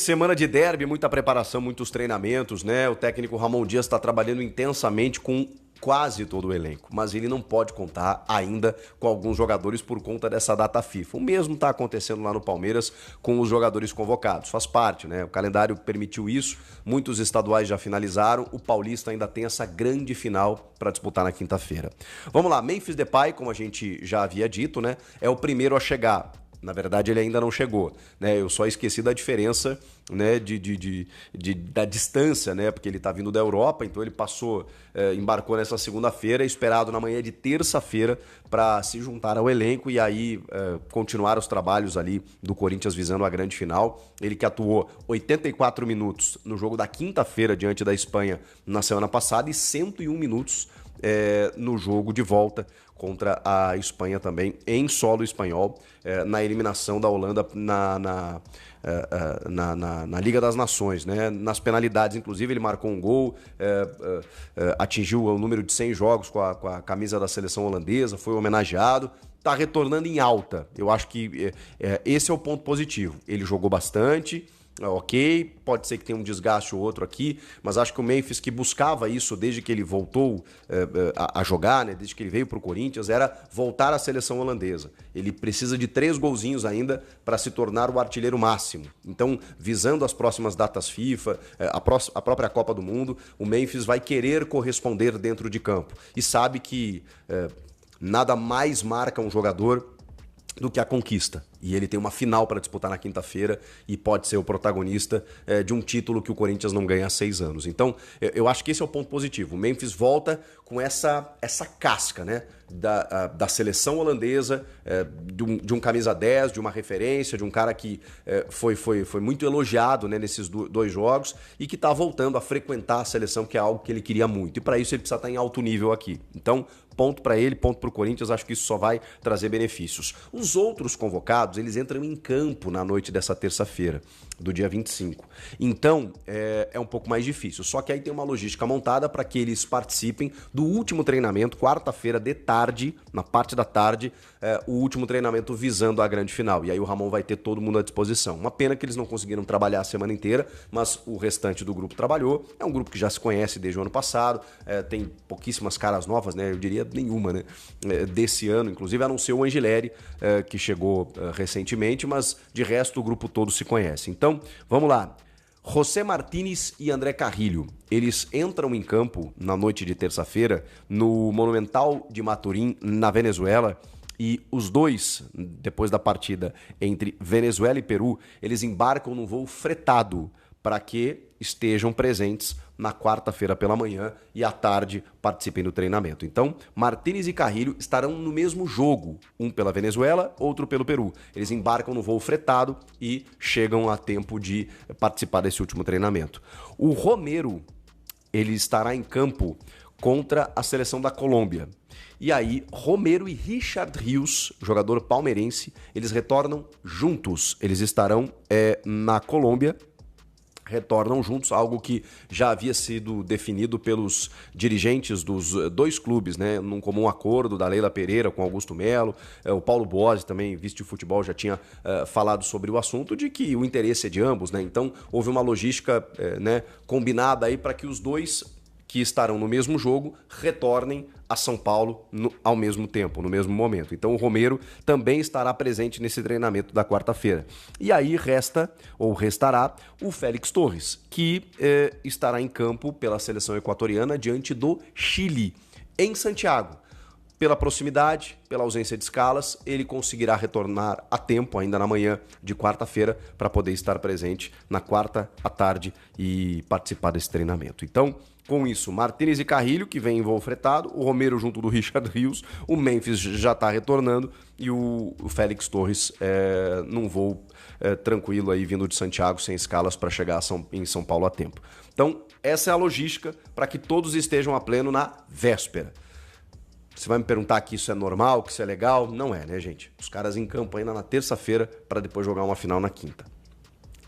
Semana de derby, muita preparação, muitos treinamentos, né? O técnico Ramon Dias está trabalhando intensamente com quase todo o elenco, mas ele não pode contar ainda com alguns jogadores por conta dessa data FIFA. O mesmo está acontecendo lá no Palmeiras com os jogadores convocados. Faz parte, né? O calendário permitiu isso, muitos estaduais já finalizaram, o Paulista ainda tem essa grande final para disputar na quinta-feira. Vamos lá, Memphis Depay, como a gente já havia dito, né? É o primeiro a chegar. Na verdade, ele ainda não chegou, né? Eu só esqueci da diferença, né, da distância, né? Porque ele está vindo da Europa, então ele embarcou nessa segunda-feira, esperado na manhã de terça-feira para se juntar ao elenco e aí continuar os trabalhos ali do Corinthians visando a grande final. Ele que atuou 84 minutos no jogo da quinta-feira diante da Espanha na semana passada e 101 minutos no jogo de volta contra a Espanha também, em solo espanhol, na eliminação da Holanda na Liga das Nações, né? Nas penalidades, inclusive, ele marcou um gol, atingiu o número de 100 jogos com a camisa da seleção holandesa, foi homenageado, está retornando em alta. Eu acho que esse é o ponto positivo. Ele jogou bastante, ok, pode ser que tenha um desgaste ou outro aqui, mas acho que o Memphis, que buscava isso desde que ele voltou a jogar, né, desde que ele veio para o Corinthians, era voltar à seleção holandesa. Ele precisa de 3 golzinhos ainda para se tornar o artilheiro máximo. Então, visando as próximas datas FIFA, a própria Copa do Mundo, o Memphis vai querer corresponder dentro de campo. E sabe que nada mais marca um jogador do que a conquista. E ele tem uma final para disputar na quinta-feira e pode ser o protagonista de um título que o Corinthians não ganha há 6 anos. Então, eu acho que esse é o ponto positivo. O Memphis volta com essa casca, né? Da seleção holandesa, de um camisa 10, de uma referência, de um cara que foi muito elogiado, né, nesses 2 jogos e que está voltando a frequentar a seleção, que é algo que ele queria muito. E para isso ele precisa estar em alto nível aqui. Então, ponto para ele, ponto para o Corinthians, acho que isso só vai trazer benefícios. Os outros convocados, eles entram em campo na noite dessa terça-feira, do dia 25. Então, é um pouco mais difícil. Só que aí tem uma logística montada para que eles participem do último treinamento, quarta-feira de tarde, na parte da tarde, o último treinamento visando a grande final. E aí o Ramon vai ter todo mundo à disposição. Uma pena que eles não conseguiram trabalhar a semana inteira, mas o restante do grupo trabalhou. É um grupo que já se conhece desde o ano passado, tem pouquíssimas caras novas, né? Eu diria nenhuma, né? Desse ano, inclusive, a não ser o Angileri, que chegou recentemente, mas de resto o grupo todo se conhece. Então, vamos lá. José Martínez e André Carrilho, eles entram em campo na noite de terça-feira no Monumental de Maturim, na Venezuela, e os dois, depois da partida entre Venezuela e Peru, eles embarcam num voo fretado para que estejam presentes na quarta-feira pela manhã e à tarde participem do treinamento. Então, Martínez e Carrilho estarão no mesmo jogo, um pela Venezuela, outro pelo Peru. Eles embarcam no voo fretado e chegam a tempo de participar desse último treinamento. O Romero, ele estará em campo contra a seleção da Colômbia. E aí, Romero e Richard Rios, jogador palmeirense, eles retornam juntos. Eles estarão na Colômbia, retornam juntos, algo que já havia sido definido pelos dirigentes dos 2 clubes, né, num comum acordo da Leila Pereira com Augusto Melo. O Paulo Bosi, também vice de futebol, já tinha falado sobre o assunto de que o interesse é de ambos, né? Então houve uma logística né, combinada aí para que os 2 que estarão no mesmo jogo retornem a São Paulo ao mesmo tempo, no mesmo momento. Então o Romero também estará presente nesse treinamento da quarta-feira. E aí restará o Félix Torres, que estará em campo pela seleção equatoriana diante do Chile, em Santiago. Pela proximidade, pela ausência de escalas, ele conseguirá retornar a tempo, ainda na manhã de quarta-feira, para poder estar presente na quarta à tarde e participar desse treinamento. Então, com isso, Martínez e Carrilho, que vem em voo fretado, o Romero junto do Richard Rios, o Memphis já está retornando e o Félix Torres num voo tranquilo aí, vindo de Santiago, sem escalas, para chegar em São Paulo a tempo. Então, essa é a logística para que todos estejam a pleno na véspera. Você vai me perguntar que isso é normal, que isso é legal? Não é, né, gente? Os caras em campo ainda na terça-feira para depois jogar uma final na quinta.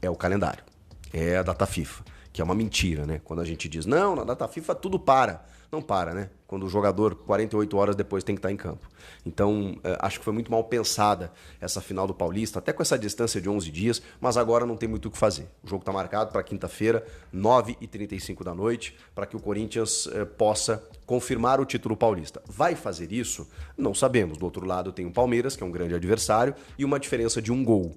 É o calendário. É a data FIFA. que é uma mentira, né? Quando a gente diz, não, na data FIFA tudo para. Não para, né? Quando o jogador, 48 horas depois, tem que estar em campo. Então, acho que foi muito mal pensada essa final do Paulista, até com essa distância de 11 dias, mas agora não tem muito o que fazer. O jogo está marcado para quinta-feira, 9h35 da noite, para que o Corinthians possa confirmar o título paulista. Vai fazer isso? Não sabemos. Do outro lado tem o Palmeiras, que é um grande adversário, e uma diferença de um gol,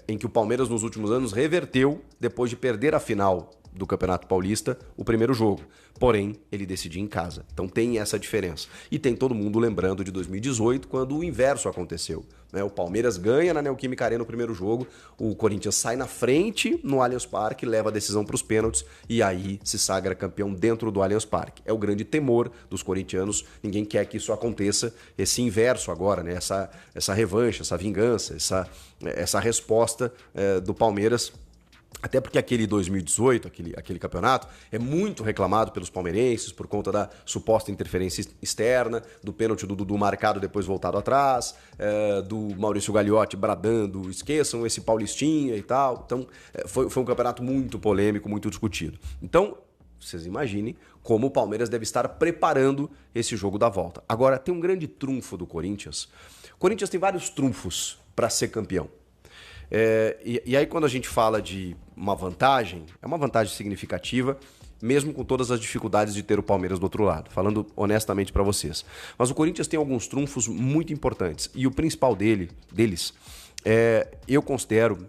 em que o Palmeiras nos últimos anos reverteu depois de perder a final do Campeonato Paulista, o primeiro jogo. Porém, ele decidiu em casa. Então tem essa diferença. E tem todo mundo lembrando de 2018, quando o inverso aconteceu. O Palmeiras ganha na Neoquímica Arena no primeiro jogo, o Corinthians sai na frente no Allianz Parque, leva a decisão para os pênaltis e aí se sagra campeão dentro do Allianz Parque. É o grande temor dos corintianos, ninguém quer que isso aconteça, esse inverso agora, né? Essa revanche, essa vingança, essa resposta do Palmeiras. Até porque aquele 2018, aquele campeonato, é muito reclamado pelos palmeirenses por conta da suposta interferência externa, do pênalti do Dudu marcado depois voltado atrás, do Maurício Gagliotti bradando, esqueçam esse Paulistinha e tal. Então, foi um campeonato muito polêmico, muito discutido. Então, vocês imaginem como o Palmeiras deve estar preparando esse jogo da volta. Agora, tem um grande trunfo do Corinthians. O Corinthians tem vários trunfos para ser campeão. E aí quando a gente fala de uma vantagem, é uma vantagem significativa, mesmo com todas as dificuldades de ter o Palmeiras do outro lado, falando honestamente para vocês. Mas o Corinthians tem alguns trunfos muito importantes, e o principal deles eu considero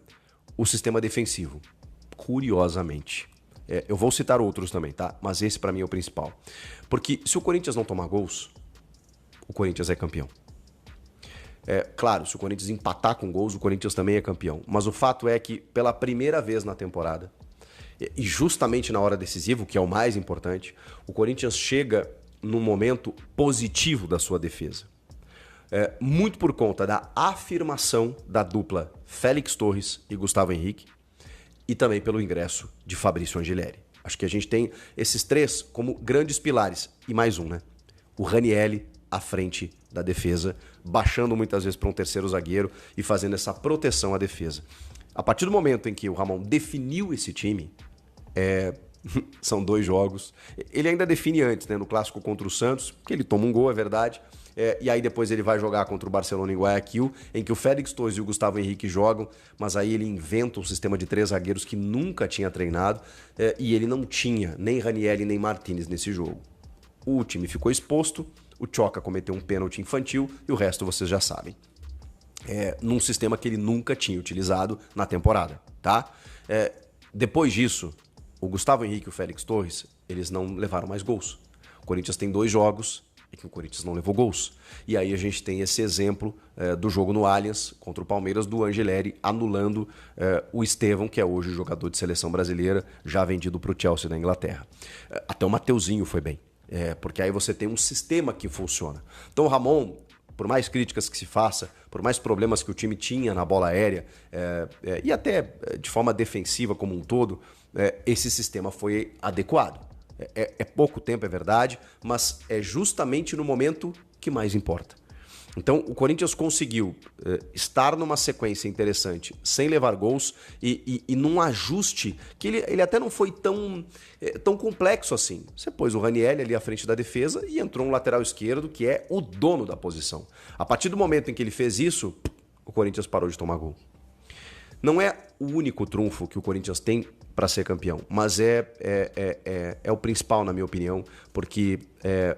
o sistema defensivo, curiosamente. Eu vou citar outros também, tá? Mas esse para mim é o principal. Porque se o Corinthians não tomar gols, o Corinthians é campeão. Claro, se o Corinthians empatar com gols, o Corinthians também é campeão. Mas o fato é que, pela primeira vez na temporada, e justamente na hora decisiva, o que é o mais importante, o Corinthians chega num momento positivo da sua defesa. Muito por conta da afirmação da dupla Félix Torres e Gustavo Henrique, e também pelo ingresso de Fabrício Angelieri. Acho que a gente tem esses três como grandes pilares. E mais um, né? O Ranielli à frente da defesa, baixando muitas vezes para um terceiro zagueiro e fazendo essa proteção à defesa. A partir do momento em que o Ramon definiu esse time, são 2 jogos. Ele ainda define antes, né, no clássico contra o Santos, que ele toma um gol, é verdade. E aí depois ele vai jogar contra o Barcelona em Guayaquil, em que o Félix Torres e o Gustavo Henrique jogam, mas aí ele inventa um sistema de 3 zagueiros que nunca tinha treinado, e ele não tinha nem Ranielli nem Martínez nesse jogo. O time ficou exposto, o Tchoca cometeu um pênalti infantil e o resto vocês já sabem. Num sistema que ele nunca tinha utilizado na temporada, tá? Depois disso, o Gustavo Henrique e o Félix Torres, eles não levaram mais gols. O Corinthians tem 2 jogos em que o Corinthians não levou gols. E aí a gente tem esse exemplo do jogo no Allianz contra o Palmeiras, do Angelieri anulando o Estevão, que é hoje jogador de seleção brasileira, já vendido para o Chelsea da Inglaterra. Até o Mateuzinho foi bem. Porque aí você tem um sistema que funciona. Então o Ramon, por mais críticas que se faça, por mais problemas que o time tinha na bola aérea, e até de forma defensiva como um todo, esse sistema foi adequado. É pouco tempo, é verdade, mas é justamente no momento que mais importa. Então, o Corinthians conseguiu estar numa sequência interessante, sem levar gols e num ajuste que ele até não foi tão complexo assim. Você pôs o Ranielli ali à frente da defesa e entrou um lateral esquerdo que é o dono da posição. A partir do momento em que ele fez isso, o Corinthians parou de tomar gol. Não é o único trunfo que o Corinthians tem para ser campeão, mas é o principal, na minha opinião, porque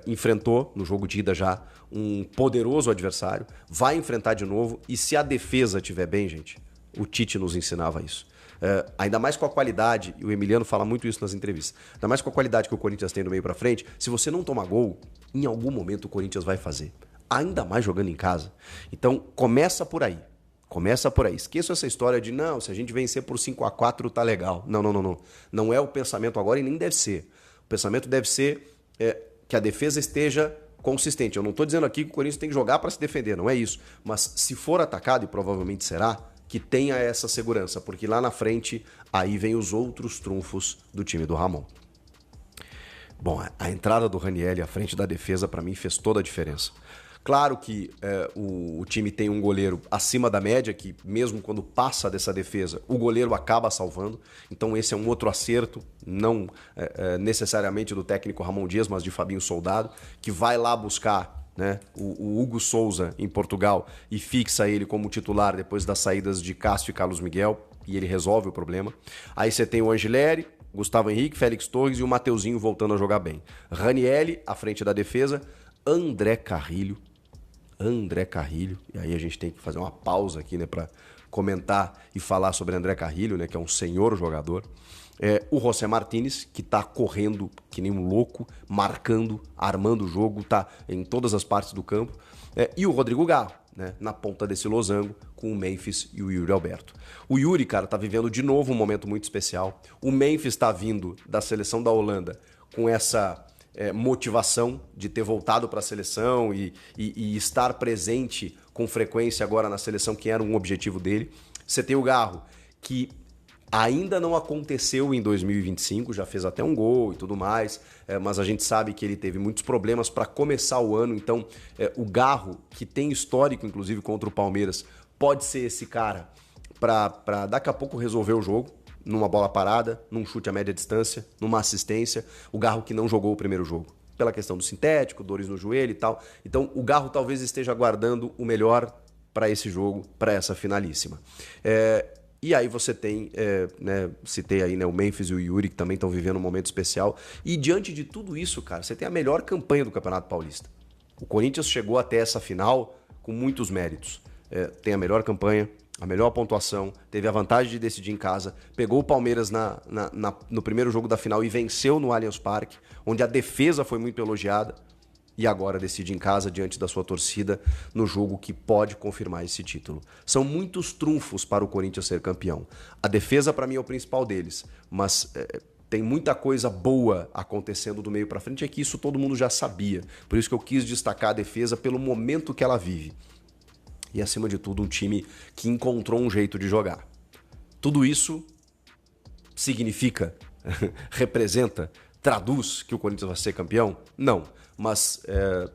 enfrentou no jogo de ida já um poderoso adversário, vai enfrentar de novo, e se a defesa estiver bem, gente, o Tite nos ensinava isso. Ainda mais com a qualidade, e o Emiliano fala muito isso nas entrevistas, ainda mais com a qualidade que o Corinthians tem do meio para frente, se você não tomar gol, em algum momento o Corinthians vai fazer, ainda mais jogando em casa. Então começa por aí. Começa por aí. Esqueça essa história de, não, se a gente vencer por 5-4 tá legal. Não. Não é o pensamento agora e nem deve ser. O pensamento deve ser que a defesa esteja consistente. Eu não estou dizendo aqui que o Corinthians tem que jogar para se defender, não é isso. Mas se for atacado, e provavelmente será, que tenha essa segurança, porque lá na frente, aí vem os outros trunfos do time do Ramon. Bom, a entrada do Ranielli à frente da defesa, para mim, fez toda a diferença. Claro que o time tem um goleiro acima da média, que mesmo quando passa dessa defesa, o goleiro acaba salvando. Então esse é um outro acerto, não necessariamente do técnico Ramon Dias, mas de Fabinho Soldado, que vai lá buscar, né, o Hugo Souza em Portugal e fixa ele como titular depois das saídas de Cássio e Carlos Miguel, e ele resolve o problema. Aí você tem o Angileri, Gustavo Henrique, Félix Torres e o Mateuzinho voltando a jogar bem. Ranieri à frente da defesa, André Carrilho, e aí a gente tem que fazer uma pausa aqui, né, para comentar e falar sobre André Carrilho, né, que é um senhor jogador. O José Martínez, que tá correndo que nem um louco, marcando, armando o jogo, tá em todas as partes do campo. E o Rodrigo Garro, né, na ponta desse losango, com o Memphis e o Yuri Alberto. O Yuri, cara, tá vivendo de novo um momento muito especial. O Memphis tá vindo da seleção da Holanda com essa motivação de ter voltado para a seleção e estar presente com frequência agora na seleção, que era um objetivo dele. Você tem o Garro, que ainda não aconteceu em 2025, já fez até um gol e tudo mais, mas a gente sabe que ele teve muitos problemas para começar o ano, então o Garro, que tem histórico inclusive contra o Palmeiras, pode ser esse cara para daqui a pouco resolver o jogo, numa bola parada, num chute a média distância, numa assistência. O Garro que não jogou o primeiro jogo, pela questão do sintético, dores no joelho e tal. Então o Garro talvez esteja aguardando o melhor para esse jogo, para essa finalíssima. E aí você tem, citei aí, né, o Memphis e o Yuri, que também estão vivendo um momento especial. E diante de tudo isso, cara, você tem a melhor campanha do Campeonato Paulista. O Corinthians chegou até essa final com muitos méritos. Tem a melhor campanha, a melhor pontuação, teve a vantagem de decidir em casa, pegou o Palmeiras no primeiro jogo da final e venceu no Allianz Parque, onde a defesa foi muito elogiada, e agora decide em casa diante da sua torcida no jogo que pode confirmar esse título. São muitos trunfos para o Corinthians ser campeão. A defesa para mim é o principal deles, mas tem muita coisa boa acontecendo do meio para frente, é que isso todo mundo já sabia. Por isso que eu quis destacar a defesa pelo momento que ela vive. E, acima de tudo, um time que encontrou um jeito de jogar. Tudo isso significa, representa, traduz que o Corinthians vai ser campeão? Não, mas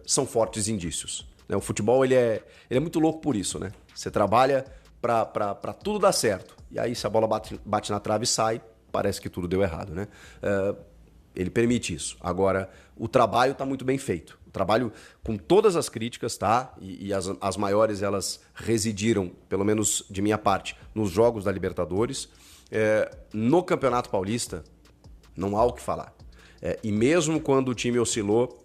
são fortes indícios. O futebol ele é muito louco por isso, né? Você trabalha para tudo dar certo. E aí, se a bola bate na trave e sai, parece que tudo deu errado, né? Ele permite isso. Agora, o trabalho está muito bem feito. O trabalho com todas as críticas, tá? E as maiores, elas residiram, pelo menos de minha parte, nos jogos da Libertadores. No Campeonato Paulista, não há o que falar. E mesmo quando o time oscilou,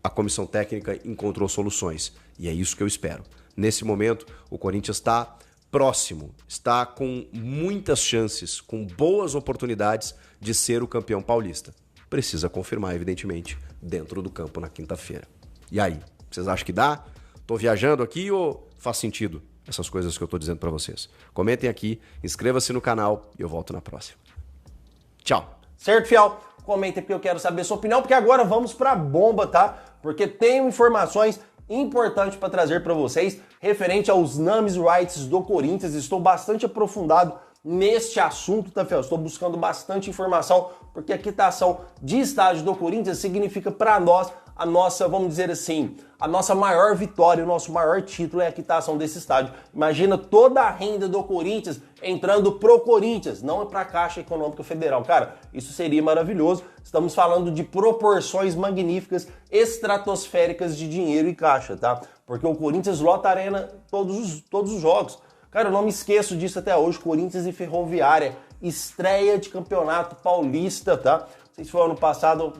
a comissão técnica encontrou soluções. E é isso que eu espero. Nesse momento, o Corinthians está próximo, está com muitas chances, com boas oportunidades de ser o campeão paulista. Precisa confirmar, evidentemente, dentro do campo na quinta-feira. E aí, vocês acham que dá? Tô viajando aqui ou faz sentido essas coisas que eu tô dizendo para vocês? Comentem aqui, inscreva-se no canal e eu volto na próxima. Tchau! Certo, fiel? Comenta porque eu quero saber a sua opinião, porque agora vamos pra bomba, tá? Porque tenho informações importantes para trazer para vocês referente aos Names Rights do Corinthians. Estou bastante aprofundado neste assunto, tá, fiel? Estou buscando bastante informação, porque a quitação de estádio do Corinthians significa para nós a nossa, vamos dizer assim, a nossa maior vitória, o nosso maior título é a quitação desse estádio. Imagina toda a renda do Corinthians entrando pro Corinthians, não é para a Caixa Econômica Federal. Cara, isso seria maravilhoso. Estamos falando de proporções magníficas, estratosféricas de dinheiro e caixa, tá? Porque o Corinthians lota a arena todos os jogos. Cara, eu não me esqueço disso até hoje. Corinthians e Ferroviária, estreia de Campeonato Paulista, tá? Não sei se foi ano passado,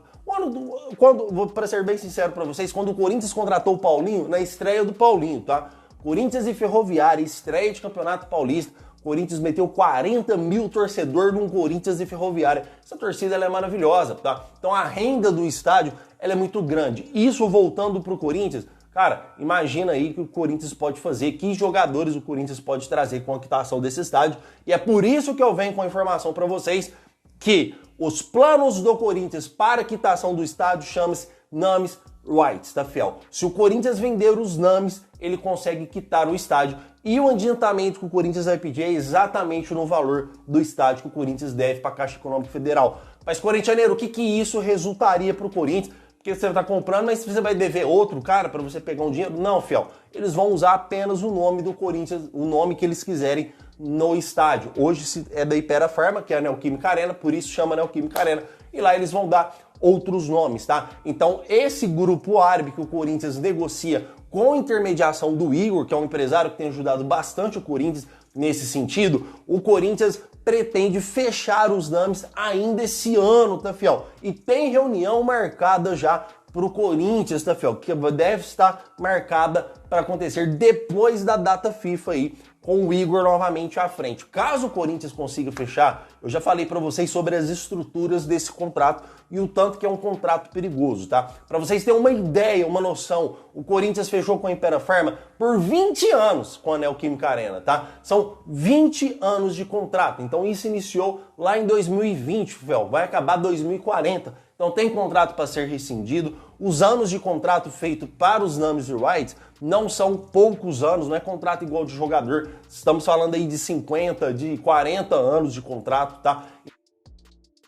para ser bem sincero para vocês, quando o Corinthians contratou o Paulinho, na estreia do Paulinho, tá? Corinthians e Ferroviária, estreia de Campeonato Paulista. Corinthians meteu 40 mil torcedores num Corinthians e Ferroviária. Essa torcida ela é maravilhosa, tá? Então a renda do estádio ela é muito grande. Isso voltando pro Corinthians, cara, imagina aí que o Corinthians pode fazer, que jogadores o Corinthians pode trazer com a quitação desse estádio. E é por isso que eu venho com a informação para vocês que os planos do Corinthians para a quitação do estádio chama-se Names Rights, tá, fiel? Se o Corinthians vender os names, ele consegue quitar o estádio. E o adiantamento que o Corinthians vai pedir é exatamente no valor do estádio que o Corinthians deve para a Caixa Econômica Federal. Mas, corintianeiro, o que isso resultaria para o Corinthians? porque você tá comprando, mas você vai dever outro cara para você pegar um dinheiro? Não, fiel. Eles vão usar apenas o nome do Corinthians, o nome que eles quiserem no estádio. Hoje é da Hypera Pharma, que é a Neoquímica Arena, por isso chama Neoquímica Arena. E lá eles vão dar outros nomes, tá? Então, esse grupo árabe que o Corinthians negocia com a intermediação do Igor, que é um empresário que tem ajudado bastante o Corinthians nesse sentido, o Corinthians pretende fechar os nomes ainda esse ano, tá, fiel? E tem reunião marcada já pro Corinthians, tá, fiel? Que deve estar marcada para acontecer depois da data FIFA aí, com o Igor novamente à frente. Caso o Corinthians consiga fechar, eu já falei para vocês sobre as estruturas desse contrato e o tanto que é um contrato perigoso, tá? Para vocês terem uma ideia, uma noção, o Corinthians fechou com a Hypera Pharma por 20 anos com a Neoquímica Arena, tá? São 20 anos de contrato, então isso iniciou lá em 2020, fiel, vai acabar 2040. Então tem contrato para ser rescindido. Os anos de contrato feito para os Numbers Rights não são poucos anos, não é contrato igual de jogador. Estamos falando aí de 50, de 40 anos de contrato, tá?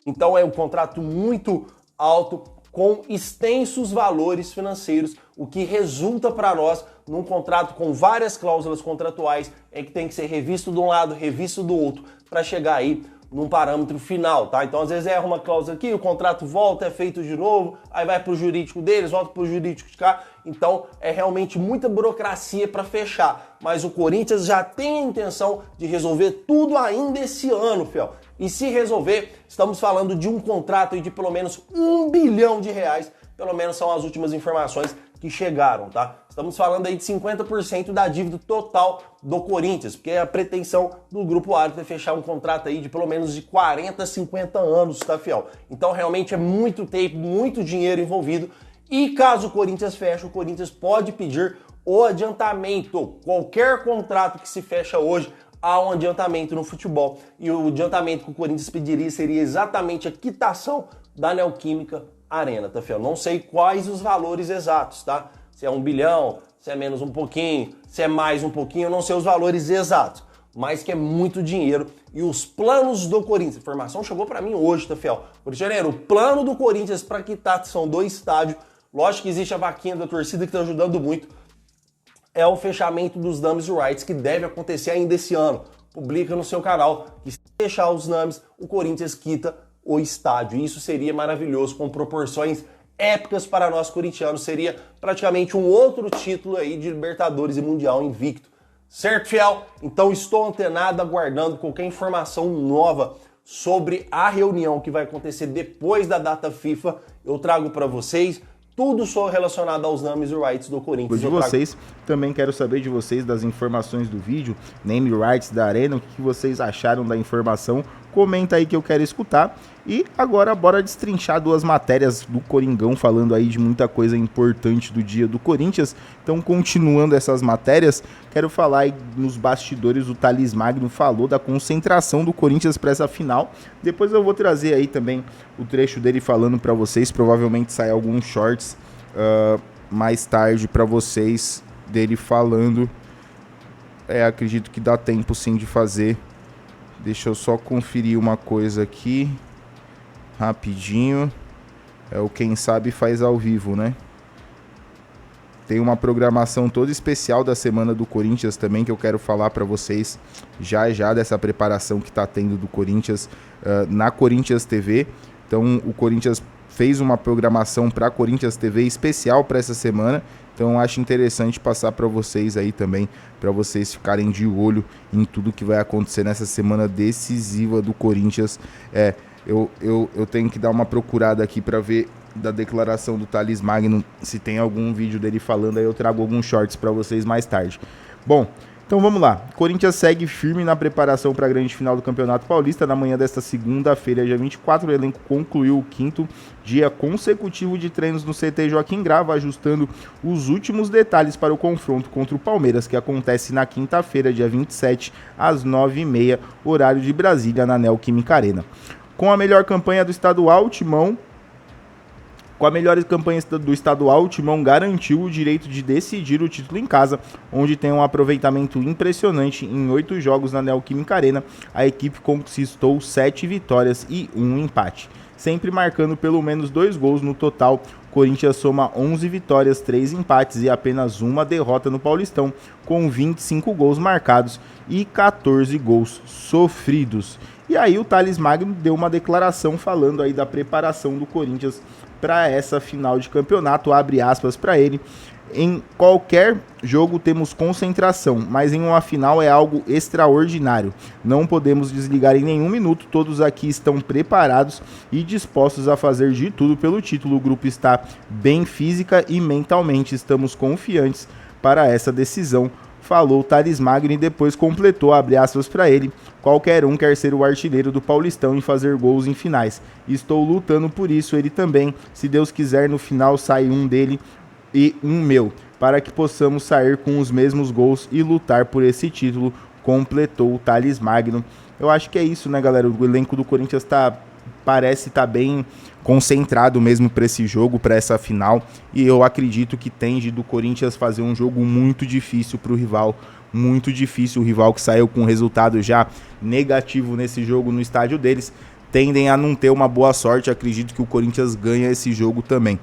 Então é um contrato muito alto, com extensos valores financeiros, o que resulta para nós num contrato com várias cláusulas contratuais, é que tem que ser revisto de um lado, revisto do outro, para chegar aí num parâmetro final, tá? Então, às vezes erra uma cláusula aqui, o contrato volta, é feito de novo, aí vai pro jurídico deles, volta pro jurídico de cá. Então, é realmente muita burocracia para fechar. Mas o Corinthians já tem a intenção de resolver tudo ainda esse ano, fiel. E se resolver, estamos falando de um contrato aí de pelo menos R$1 bilhão, pelo menos são as últimas informações que chegaram, tá? Estamos falando aí de 50% da dívida total do Corinthians, porque é a pretensão do Grupo Árabe é fechar um contrato aí de pelo menos de 40, 50 anos, tá, fiel? Então realmente é muito tempo, muito dinheiro envolvido, e caso o Corinthians feche, o Corinthians pode pedir o adiantamento. Qualquer contrato que se fecha hoje, há um adiantamento no futebol, e o adiantamento que o Corinthians pediria seria exatamente a quitação da Neoquímica Arena, tá, fiel? Não sei quais os valores exatos, tá? Se é 1 bilhão, se é menos um pouquinho, se é mais um pouquinho, eu não sei os valores exatos, mas que é muito dinheiro. E os planos do Corinthians, a informação chegou para mim hoje, tá, fiel? Janeiro, o plano do Corinthians para quitação do estádio, lógico que existe a vaquinha da torcida que tá ajudando muito, é o fechamento dos Numbers Rights, que deve acontecer ainda esse ano. Publica no seu canal que se fechar os Numbers, o Corinthians quita o estádio. E isso seria maravilhoso, com proporções épicas para nós corintianos. Seria praticamente um outro título aí de Libertadores e Mundial invicto. Certo, fiel? Então estou antenado, aguardando qualquer informação nova sobre a reunião que vai acontecer depois da data FIFA. Eu trago para vocês tudo só relacionado aos Numbers Rights do Corinthians. De vocês, também quero saber de vocês das informações do vídeo, Name Rights da Arena, o que vocês acharam da informação. Comenta aí que eu quero escutar. E agora bora destrinchar duas matérias do Coringão, falando aí de muita coisa importante do dia do Corinthians. Então, continuando essas matérias, quero falar aí nos bastidores, o Thales Magno falou da concentração do Corinthians para essa final. Depois eu vou trazer aí também o trecho dele falando para vocês, provavelmente sai alguns shorts mais tarde para vocês, dele falando. Acredito que dá tempo sim de fazer. Deixa eu só conferir uma coisa aqui, rapidinho. O Quem Sabe Faz ao Vivo, né? Tem uma programação toda especial da semana do Corinthians também, que eu quero falar para vocês já dessa preparação que tá tendo do Corinthians na Corinthians TV. Então o Corinthians fez uma programação para Corinthians TV especial para essa semana. Então acho interessante passar para vocês aí também, para vocês ficarem de olho em tudo que vai acontecer nessa semana decisiva do Corinthians. Eu tenho que dar uma procurada aqui para ver da declaração do Thales Magno, se tem algum vídeo dele falando, aí eu trago alguns shorts para vocês mais tarde. Bom, então vamos lá. Corinthians segue firme na preparação para a grande final do Campeonato Paulista. Na manhã desta segunda-feira, dia 24, o elenco concluiu o 5º dia consecutivo de treinos no CT Joaquim Grava, ajustando os últimos detalhes para o confronto contra o Palmeiras, que acontece na quinta-feira, dia 27, às 9h30, horário de Brasília, na Neoquímica Arena. Com a melhor campanha do estadual, o Timão o Timão garantiu o direito de decidir o título em casa, onde tem um aproveitamento impressionante em 8 jogos na Neoquímica Arena. A equipe conquistou 7 vitórias e 1 empate. sempre marcando pelo menos 2 gols no total. Corinthians soma 11 vitórias, 3 empates e apenas uma derrota no Paulistão, com 25 gols marcados e 14 gols sofridos. E aí o Thales Magno deu uma declaração falando aí da preparação do Corinthians para essa final de campeonato, abre aspas para ele: em qualquer jogo temos concentração, mas em uma final é algo extraordinário. Não podemos desligar em nenhum minuto, todos aqui estão preparados e dispostos a fazer de tudo pelo título. O grupo está bem física e mentalmente, estamos confiantes para essa decisão, falou Thales Magno, e depois completou, abre aspas para ele: qualquer um quer ser o artilheiro do Paulistão e fazer gols em finais. Estou lutando por isso, ele também. Se Deus quiser, no final sai um dele e um meu, para que possamos sair com os mesmos gols e lutar por esse título, completou o Thales Magno. Eu acho que é isso, né, galera? O elenco do Corinthians parece estar bem concentrado mesmo para esse jogo, para essa final, e eu acredito que tende do Corinthians fazer um jogo muito difícil para o rival, muito difícil. O rival que saiu com um resultado já negativo nesse jogo no estádio deles, tendem a não ter uma boa sorte. Acredito que o Corinthians ganha esse jogo também.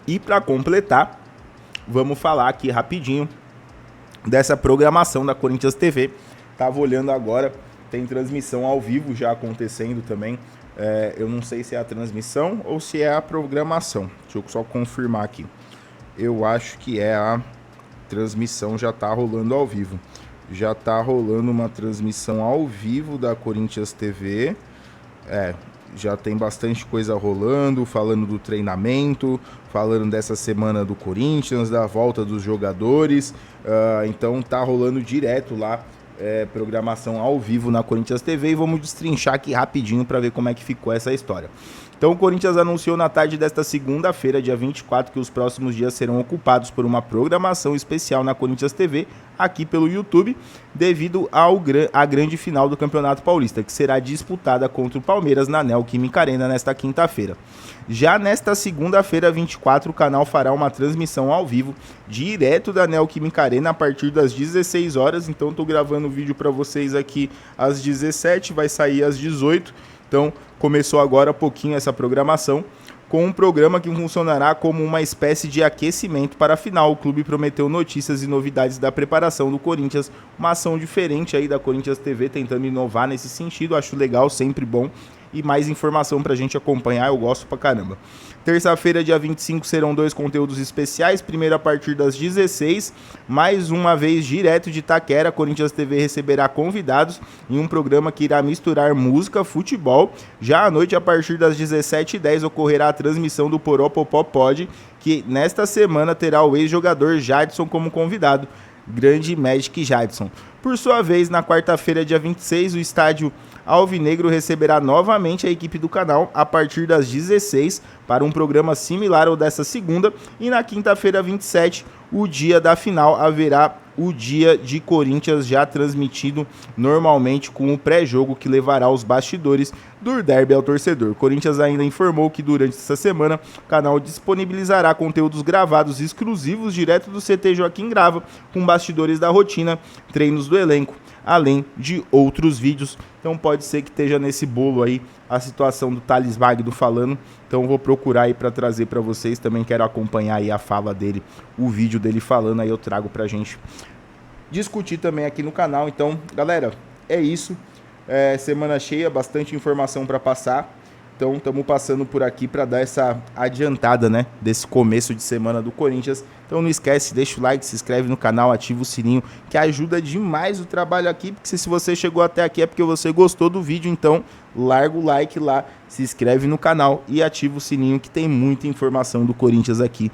E para completar, vamos falar aqui rapidinho dessa programação da Corinthians TV. Tava olhando agora, tem transmissão ao vivo já acontecendo também. Eu não sei se é a transmissão ou se é a programação. Deixa eu só confirmar aqui. Eu acho que é a transmissão, já tá rolando ao vivo. Já tá rolando uma transmissão ao vivo da Corinthians TV. Já tem bastante coisa rolando, falando do treinamento, falando dessa semana do Corinthians, da volta dos jogadores. Então tá rolando direto lá, programação ao vivo na Corinthians TV, e vamos destrinchar aqui rapidinho para ver como é que ficou essa história. Então o Corinthians anunciou na tarde desta segunda-feira, dia 24, que os próximos dias serão ocupados por uma programação especial na Corinthians TV, aqui pelo YouTube, devido à grande final do Campeonato Paulista, que será disputada contra o Palmeiras na Neoquímica Arena nesta quinta-feira. Já nesta segunda-feira, 24, o canal fará uma transmissão ao vivo, direto da Neoquímica Arena, a partir das 16 horas. Então estou gravando o vídeo para vocês aqui às 17, vai sair às 18. Então começou agora há pouquinho essa programação, com um programa que funcionará como uma espécie de aquecimento para a final. O clube prometeu notícias e novidades da preparação do Corinthians, uma ação diferente aí da Corinthians TV, tentando inovar nesse sentido. Acho legal, sempre bom, e mais informação pra gente acompanhar, eu gosto pra caramba. Terça-feira, dia 25, serão 2 conteúdos especiais. Primeiro, a partir das 16, mais uma vez direto de Itaquera, a Corinthians TV receberá convidados em um programa que irá misturar música, futebol. Já à noite, a partir das 17h10, ocorrerá a transmissão do Poró Popó Pod, que nesta semana terá o ex-jogador Jadson como convidado. Grande Magic Jadson. Por sua vez, na quarta-feira, dia 26, o estádio Alvinegro receberá novamente a equipe do canal a partir das 16 para um programa similar ao dessa segunda, e na quinta-feira, 27, o dia da final, haverá o dia de Corinthians já transmitido normalmente, com o pré-jogo que levará os bastidores do derby ao torcedor. Corinthians ainda informou que durante essa semana o canal disponibilizará conteúdos gravados exclusivos direto do CT Joaquim Grava, com bastidores da rotina, treinos do elenco, além de outros vídeos. Então pode ser que esteja nesse bolo aí a situação do Thales Magno falando. Então vou procurar aí para trazer para vocês. Também quero acompanhar aí a fala dele, o vídeo dele falando, aí eu trago pra gente discutir também aqui no canal. Então, galera, é isso. Semana cheia, bastante informação para passar. Então estamos passando por aqui para dar essa adiantada, né, desse começo de semana do Corinthians. Então não esquece, deixa o like, se inscreve no canal, ativa o sininho, que ajuda demais o trabalho aqui, porque se você chegou até aqui é porque você gostou do vídeo. Então larga o like lá, se inscreve no canal e ativa o sininho, que tem muita informação do Corinthians aqui.